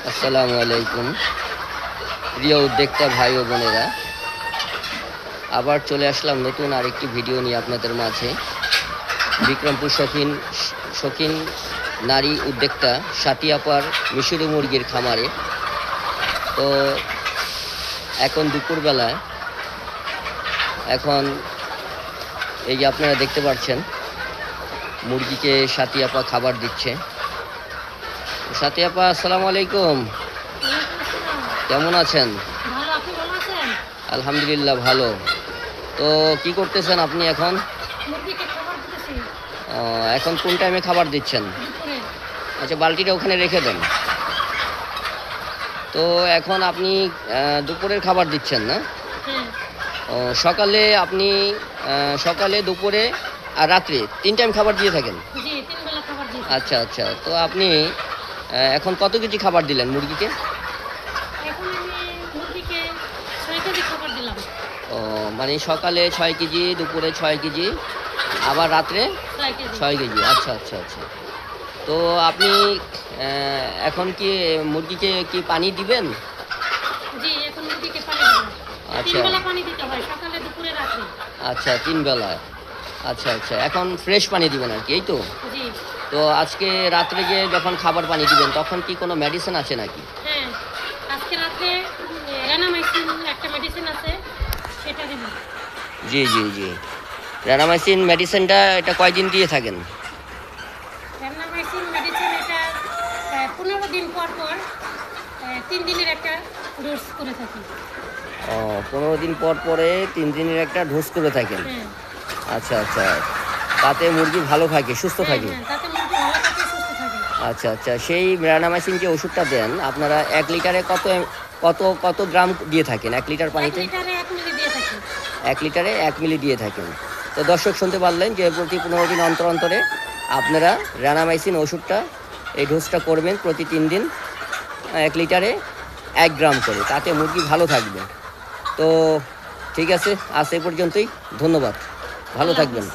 আসসালামু আলাইকুম প্রিয় উদ্যোক্তা ভাই ও বোনেরা, আবার চলে আসলাম নতুন আরেকটি ভিডিও নিয়ে আপনাদের মাঝে। বিক্রমপুর শৌখিন নারী উদ্যোক্তা সাথী আপার মিশরি মুরগির খামারে। তো এখন দুপুরবেলায় এখন এই যে আপনারা দেখতে পাচ্ছেন মুরগিকে সাথী আপা খাবার দিচ্ছে। সাথী আপা, আসসালামু আলাইকুম, কেমন আছেন? আলহামদুলিল্লাহ ভালো। তো কি করতেছেন আপনি এখন? এখন কোন টাইমে খাবার দিচ্ছেন? আচ্ছা, বালতিটা ওখানে রেখে দেন। তো এখন আপনি দুপুরের খাবার দিচ্ছেন না? সকালে আপনি সকালে, দুপুরে আর রাত্রে 3 টাইম খাবার দিয়ে থাকেন? আচ্ছা আচ্ছা। তো আপনি এখন কত কেজি খাবার দিলেন মুরগিকে? ও, মানে সকালে 6 কেজি, দুপুরে 6 কেজি, আবার রাত্রে 6 কেজি। আচ্ছা আচ্ছা আচ্ছা। তো আপনি এখন কি মুরগিকে কি পানি দিবেন? আচ্ছা আচ্ছা, 3 বেলা। আচ্ছা আচ্ছা, এখন ফ্রেশ পানি দিবেন আর কি, এই তো? তো আজকে রাত্রে যে যখন খাবার পানি দিবেন তখন কি কোনো মেডিসিন আছে নাকি? জি জি জি। র্যানামাইসিন মেডিসিনটা এটা কয়দিন দিয়ে থাকেন? 15 দিন পর 3 দিনের একটা ডোজ করে থাকি। 15 দিন পর পরে 3 দিনের একটা ডোজ করে থাকেন। আচ্ছা আচ্ছা, তাতে মুরগি ভালো থাকে, সুস্থ থাকে? আচ্ছা আচ্ছা। সেই র্যানামাইসিন যে ওষুধটা দেন আপনারা 1 লিটারে কত কত কত গ্রাম দিয়ে থাকেন 1 লিটার পানিতে? 1 লিটারে 1 মিলি দিয়ে থাকেন। তো দর্শক শুনতে পারলেন যে প্রতি 15 দিন অন্তর অন্তরে আপনারা র্যানামাইসিন ওষুধটা এই ডোজটা করবেন প্রতি 3 দিন, 1 লিটারে 1 গ্রাম করে, তাতে মুরগি ভালো থাকবে। তো ঠিক আছে, আজ এই পর্যন্তই। ধন্যবাদ, ভালো থাকবেন।